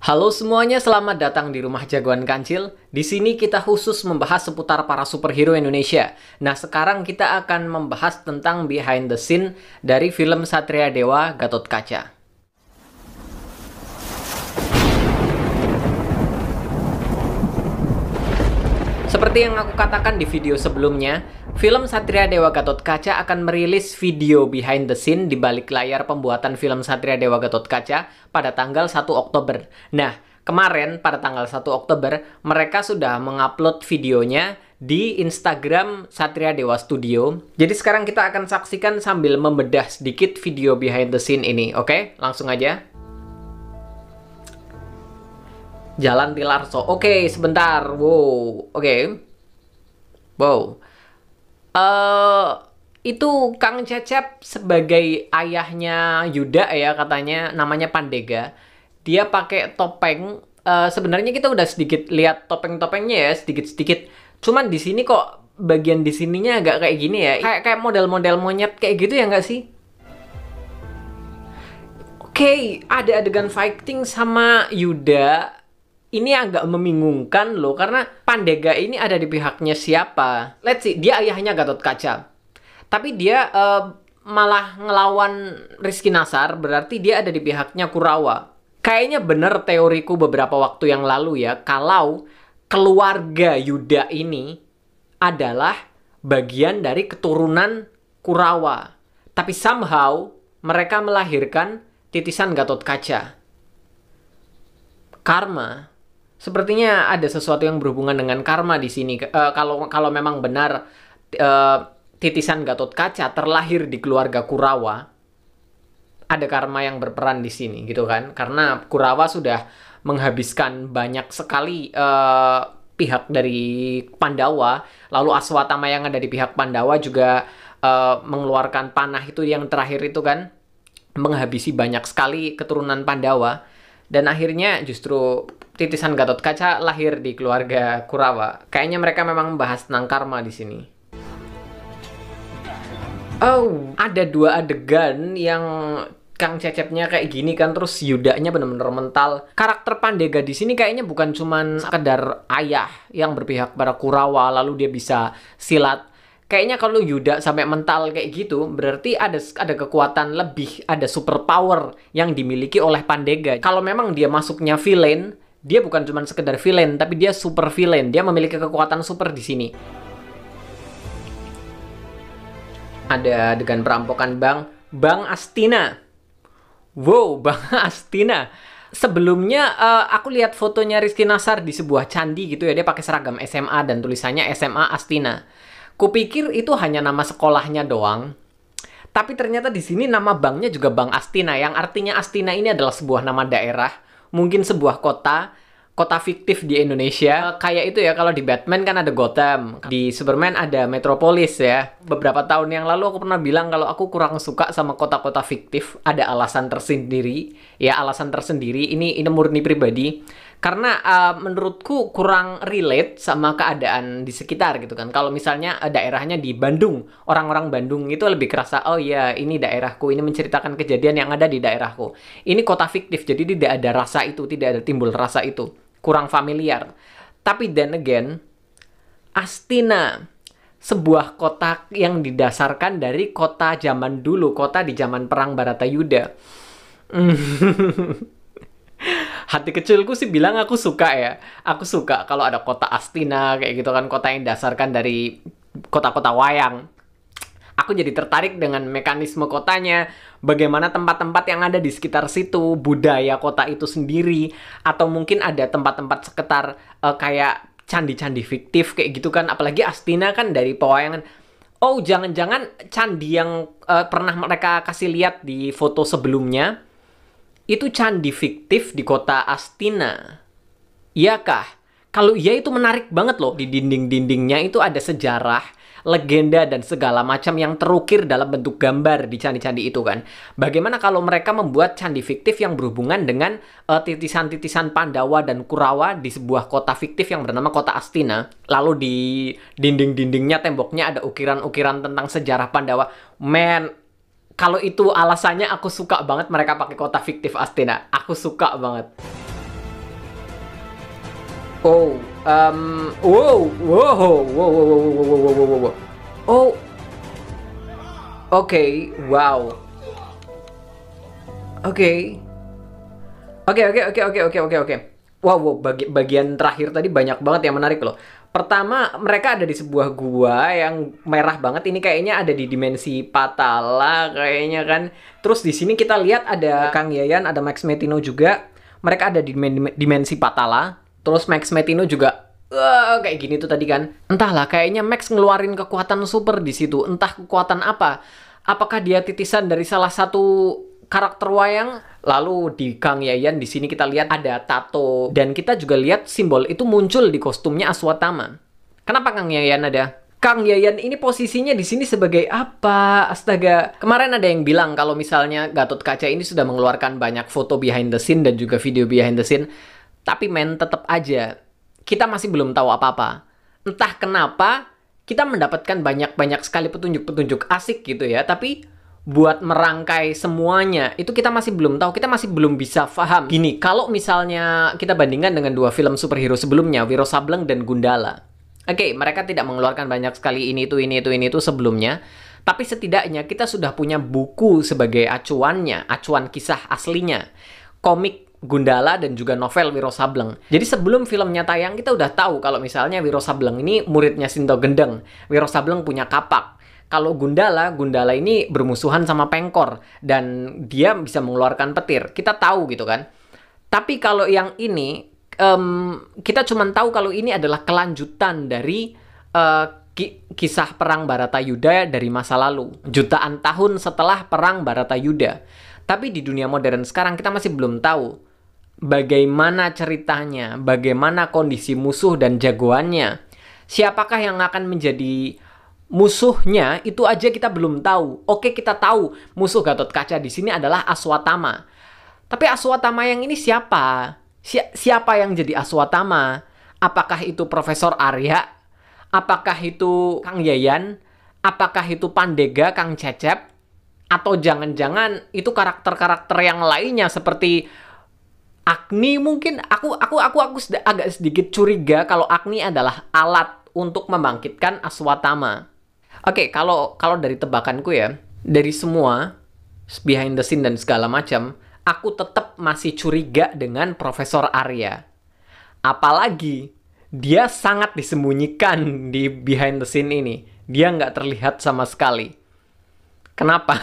Halo semuanya, selamat datang di Rumah Jagoan Kancil. Di sini kita khusus membahas seputar para superhero Indonesia. Nah, sekarang kita akan membahas tentang behind the scene dari film Satria Dewa Gathotkaca. Seperti yang aku katakan di video sebelumnya, film Satria Dewa Gathotkaca akan merilis video behind the scene di balik layar pembuatan film Satria Dewa Gathotkaca pada tanggal 1 Oktober. Nah, kemarin pada tanggal 1 Oktober, mereka sudah mengupload videonya di Instagram Satria Dewa Studio. Jadi sekarang kita akan saksikan sambil membedah sedikit video behind the scene ini, oke? Langsung aja. Jalan Tilarso. Oke, sebentar. Wow. Oke. Wow. Itu Kang Cecep sebagai ayahnya Yuda ya, katanya namanya Pandega. Dia pakai topeng. Sebenarnya kita udah sedikit lihat topeng-topengnya ya, sedikit-sedikit. Cuman di sini kok bagian di sininya agak kayak gini ya. Kayak model-model monyet kayak gitu ya nggak sih? Oke, ada adegan fighting sama Yuda. Ini agak membingungkan loh, karena Pandega ini ada di pihaknya siapa? Let's see, dia ayahnya Gathotkaca. Tapi dia malah ngelawan Rizky Nasar, berarti dia ada di pihaknya Kurawa. Kayaknya bener teoriku beberapa waktu yang lalu ya, kalau keluarga Yuda ini adalah bagian dari keturunan Kurawa. Tapi somehow mereka melahirkan titisan Gathotkaca. Karma. Sepertinya ada sesuatu yang berhubungan dengan karma di sini. Kalau memang benar titisan Gathotkaca terlahir di keluarga Kurawa, ada karma yang berperan di sini, gitu kan? Karena Kurawa sudah menghabiskan banyak sekali pihak dari Pandawa, lalu Aswatama yang ada di pihak Pandawa juga mengeluarkan panah itu yang terakhir itu kan, menghabisi banyak sekali keturunan Pandawa. Dan akhirnya justru titisan Gathotkaca lahir di keluarga Kurawa. Kayaknya mereka memang membahas tentang karma di sini. Oh, ada dua adegan yang Kang Cecepnya kayak gini kan, terus Yudanya bener-bener mental. Karakter Pandega di sini kayaknya bukan cuman sekedar ayah yang berpihak pada Kurawa lalu dia bisa silat. Kayaknya kalau Yuda sampai mental kayak gitu, berarti ada kekuatan lebih, ada super power yang dimiliki oleh Pandega. Kalau memang dia masuknya villain, dia bukan cuma sekedar villain, tapi dia super villain. Dia memiliki kekuatan super di sini. Ada adegan perampokan Bang Astina. Wow, Bang Astina. Sebelumnya aku lihat fotonya Rizky Nasar di sebuah candi gitu ya, dia pakai seragam SMA dan tulisannya SMA Astina. Kupikir itu hanya nama sekolahnya doang. Tapi ternyata di sini nama banknya juga Bang Astina, yang artinya Astina ini adalah sebuah nama daerah, mungkin sebuah kota fiktif di Indonesia. Kayak itu ya, kalau di Batman kan ada Gotham, di Superman ada Metropolis ya. Beberapa tahun yang lalu aku pernah bilang kalau aku kurang suka sama kota-kota fiktif, ada alasan tersendiri. Ya, alasan tersendiri, ini murni pribadi. Karena menurutku kurang relate sama keadaan di sekitar gitu kan. Kalau misalnya daerahnya di Bandung, orang-orang Bandung itu lebih kerasa, oh iya ini daerahku, ini menceritakan kejadian yang ada di daerahku. Ini kota fiktif, jadi tidak ada rasa itu, tidak ada timbul rasa itu. Kurang familiar. Tapi then again, Astina, sebuah kota yang didasarkan dari kota zaman dulu, kota di zaman perang Baratayuda. Hati kecilku sih bilang aku suka ya. Aku suka kalau ada kota Astina kayak gitu kan, kota yang dasarkan dari kota-kota wayang. Aku jadi tertarik dengan mekanisme kotanya, bagaimana tempat-tempat yang ada di sekitar situ, budaya kota itu sendiri, atau mungkin ada tempat-tempat sekitar kayak candi-candi fiktif kayak gitu kan. Apalagi Astina kan dari pewayangan. Oh, jangan-jangan candi yang pernah mereka kasih lihat di foto sebelumnya itu candi fiktif di kota Astina. Iyakah? Kalau iya itu menarik banget loh. Di dinding-dindingnya itu ada sejarah, legenda, dan segala macam yang terukir dalam bentuk gambar di candi-candi itu kan. Bagaimana kalau mereka membuat candi fiktif yang berhubungan dengan titisan-titisan Pandawa dan Kurawa di sebuah kota fiktif yang bernama kota Astina. Lalu di dinding-dindingnya, temboknya ada ukiran-ukiran tentang sejarah Pandawa. Man, kalau itu alasannya, aku suka banget mereka pakai kota fiktif Astina. Aku suka banget. Oh, wow, wow, wow, wow, wow, wow, wow, wow, wow, wow. Oh, oke, wow. Oke. Oke. Wow, wow, bagian terakhir tadi banyak banget yang menarik loh. Pertama, mereka ada di sebuah gua yang merah banget. Ini kayaknya ada di dimensi Patala kayaknya kan. Terus di sini kita lihat ada Kang Yayan, ada Max Metino juga. Mereka ada di dimensi Patala. Terus Max Metino juga kayak gini tuh tadi kan. Entahlah, kayaknya Max ngeluarin kekuatan super di situ. Entah kekuatan apa. Apakah dia titisan dari salah satu karakter wayang? Lalu di Kang Yayan di sini kita lihat ada tato dan kita juga lihat simbol itu muncul di kostumnya Aswatama. Kenapa Kang Yayan ada? Kang Yayan ini posisinya di sini sebagai apa? Astaga. Kemarin ada yang bilang kalau misalnya Gatot Kaca ini sudah mengeluarkan banyak foto behind the scene dan juga video behind the scene, tapi tetap aja kita masih belum tahu apa-apa. Entah kenapa kita mendapatkan banyak sekali petunjuk-petunjuk asik gitu ya, tapi buat merangkai semuanya, itu kita masih belum tahu, kita masih belum bisa paham. Gini, kalau misalnya kita bandingkan dengan dua film superhero sebelumnya, Wiro Sableng dan Gundala. Oke, mereka tidak mengeluarkan banyak sekali ini itu sebelumnya, tapi setidaknya kita sudah punya buku sebagai acuannya, acuan kisah aslinya. Komik Gundala dan juga novel Wiro Sableng. Jadi sebelum filmnya tayang, kita udah tahu kalau misalnya Wiro Sableng ini muridnya Sinto Gendeng. Wiro Sableng punya kapak. Kalau Gundala ini bermusuhan sama Pengkor dan dia bisa mengeluarkan petir. Kita tahu gitu kan. Tapi kalau yang ini kita cuma tahu kalau ini adalah kelanjutan dari kisah perang Baratayuda dari masa lalu. Jutaan tahun setelah perang Baratayuda. Tapi di dunia modern sekarang kita masih belum tahu bagaimana ceritanya, bagaimana kondisi musuh dan jagoannya. Siapakah yang akan menjadi musuhnya, itu aja kita belum tahu. Oke, kita tahu musuh Gatot Kaca di sini adalah Aswatama. Tapi Aswatama yang ini siapa? Siapa yang jadi Aswatama? Apakah itu Profesor Arya? Apakah itu Kang Yayan? Apakah itu Pandega, Kang Cecep? Atau jangan-jangan itu karakter-karakter yang lainnya seperti Agni mungkin? Aku agak sedikit curiga kalau Agni adalah alat untuk membangkitkan Aswatama. Oke, kalau dari tebakanku ya, dari semua behind the scene dan segala macam, aku tetap masih curiga dengan Profesor Arya. Apalagi dia sangat disembunyikan di behind the scene ini. Dia nggak terlihat sama sekali. Kenapa?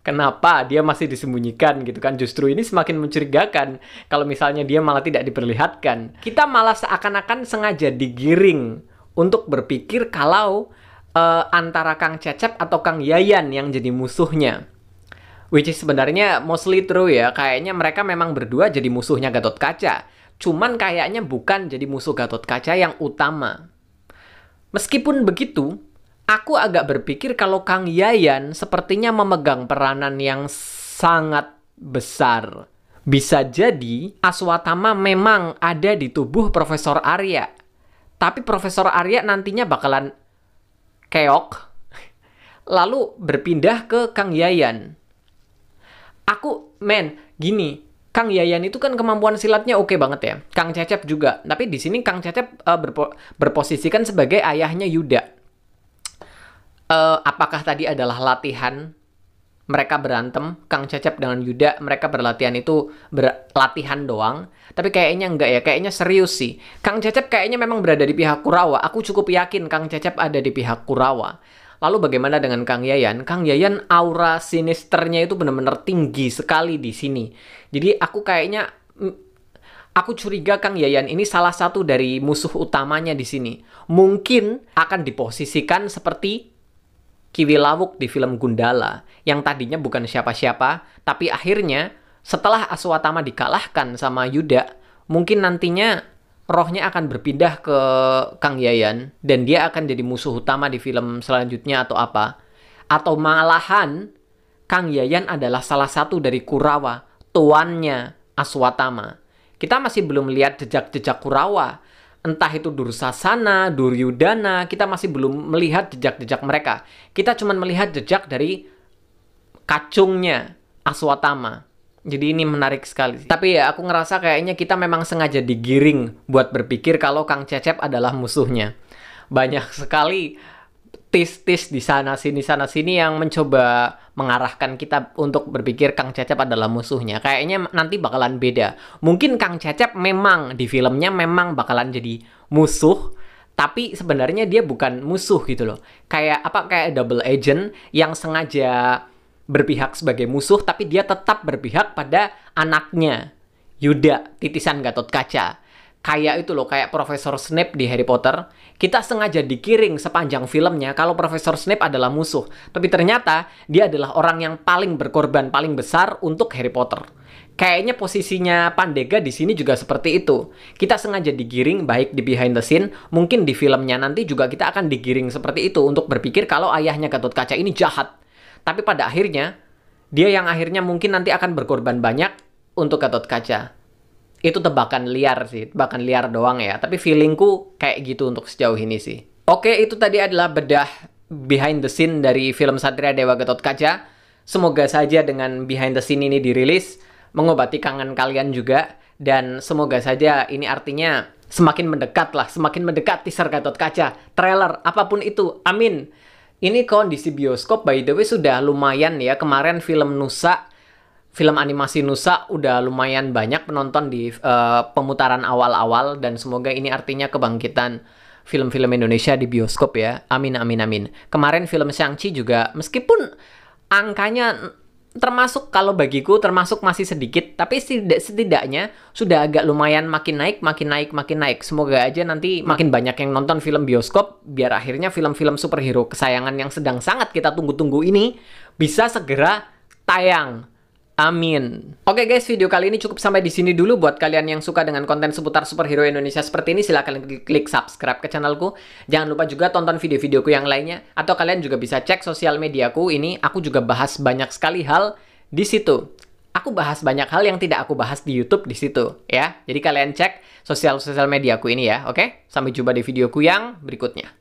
Kenapa dia masih disembunyikan gitu kan? Justru ini semakin mencurigakan kalau misalnya dia malah tidak diperlihatkan. Kita malah seakan-akan sengaja digiring untuk berpikir kalau antara Kang Cecep atau Kang Yayan yang jadi musuhnya. Which is sebenarnya mostly true ya. Kayaknya mereka memang berdua jadi musuhnya Gatot Kaca. Cuman kayaknya bukan jadi musuh Gatot Kaca yang utama. Meskipun begitu, aku agak berpikir kalau Kang Yayan sepertinya memegang peranan yang sangat besar. Bisa jadi Aswatama memang ada di tubuh Profesor Arya. Tapi Profesor Arya nantinya bakalan keok, lalu berpindah ke Kang Yayan. Gini, Kang Yayan itu kan kemampuan silatnya oke banget ya. Kang Cecep juga. Tapi di sini Kang Cecep berposisikan sebagai ayahnya Yuda. Apakah tadi adalah latihan mereka berantem, Kang Cecep dengan Yuda, mereka berlatihan itu berlatihan doang. Tapi kayaknya enggak ya, kayaknya serius sih. Kang Cecep kayaknya memang berada di pihak Kurawa. Aku cukup yakin Kang Cecep ada di pihak Kurawa. Lalu bagaimana dengan Kang Yayan? Kang Yayan aura sinisternya itu benar-benar tinggi sekali di sini. Jadi aku curiga Kang Yayan ini salah satu dari musuh utamanya di sini. Mungkin akan diposisikan seperti Kiwi Lawuk di film Gundala, yang tadinya bukan siapa-siapa, tapi akhirnya setelah Aswatama dikalahkan sama Yuda, mungkin nantinya rohnya akan berpindah ke Kang Yayan, dan dia akan jadi musuh utama di film selanjutnya atau apa. Atau malahan, Kang Yayan adalah salah satu dari Kurawa, tuannya Aswatama. Kita masih belum lihat jejak-jejak Kurawa. Entah itu Dursasana, Duryudana, kita masih belum melihat jejak-jejak mereka. Kita cuma melihat jejak dari kacungnya Aswatama. Jadi ini menarik sekali sih. Tapi ya aku ngerasa kayaknya kita memang sengaja digiring buat berpikir kalau Kang Cecep adalah musuhnya. Banyak sekali tis-tis di sana sini yang mencoba mengarahkan kita untuk berpikir Kang Cecep adalah musuhnya. Kayaknya nanti bakalan beda. Mungkin Kang Cecep memang di filmnya memang bakalan jadi musuh, tapi sebenarnya dia bukan musuh gitu loh. Kayak double agent yang sengaja berpihak sebagai musuh, tapi dia tetap berpihak pada anaknya, Yuda, titisan Gatot Kaca. Kayak itu loh, kayak Profesor Snape di Harry Potter. Kita sengaja dikiring sepanjang filmnya kalau Profesor Snape adalah musuh. Tapi ternyata dia adalah orang yang paling berkorban, paling besar untuk Harry Potter. Kayaknya posisinya Pandega di sini juga seperti itu. Kita sengaja digiring baik di behind the scene, mungkin di filmnya nanti juga kita akan digiring seperti itu untuk berpikir kalau ayahnya Gatot Kaca ini jahat. Tapi pada akhirnya, dia yang akhirnya mungkin nanti akan berkorban banyak untuk Gatot Kaca. Itu tebakan liar sih, tebakan liar doang ya. Tapi feelingku kayak gitu untuk sejauh ini sih. Oke, itu tadi adalah bedah behind the scene dari film Satria Dewa Gatot Kaca. Semoga saja dengan behind the scene ini dirilis, mengobati kangen kalian juga. Dan semoga saja ini artinya semakin mendekat lah, semakin mendekat teaser Gatot Kaca, trailer, apapun itu, amin. Ini kondisi bioskop by the way sudah lumayan ya. Kemarin film Nusa, film animasi Nusa udah lumayan banyak penonton di pemutaran awal-awal. Dan semoga ini artinya kebangkitan film-film Indonesia di bioskop ya. Amin, amin, amin. Kemarin film Shang-Chi juga meskipun angkanya termasuk, kalau bagiku termasuk masih sedikit, tapi setidaknya sudah agak lumayan makin naik. Semoga aja nanti makin banyak yang nonton film bioskop, biar akhirnya film-film superhero kesayangan yang sedang sangat kita tunggu-tunggu ini bisa segera tayang. Amin. Oke guys, video kali ini cukup sampai di sini dulu. Buat kalian yang suka dengan konten seputar superhero Indonesia seperti ini, silahkan klik subscribe ke channelku. Jangan lupa juga tonton video-videoku yang lainnya. Atau kalian juga bisa cek sosial mediaku. Ini aku juga bahas banyak sekali hal di situ. Aku bahas banyak hal yang tidak aku bahas di YouTube di situ ya. Jadi kalian cek sosial mediaku ini ya. Oke? Sampai jumpa di videoku yang berikutnya.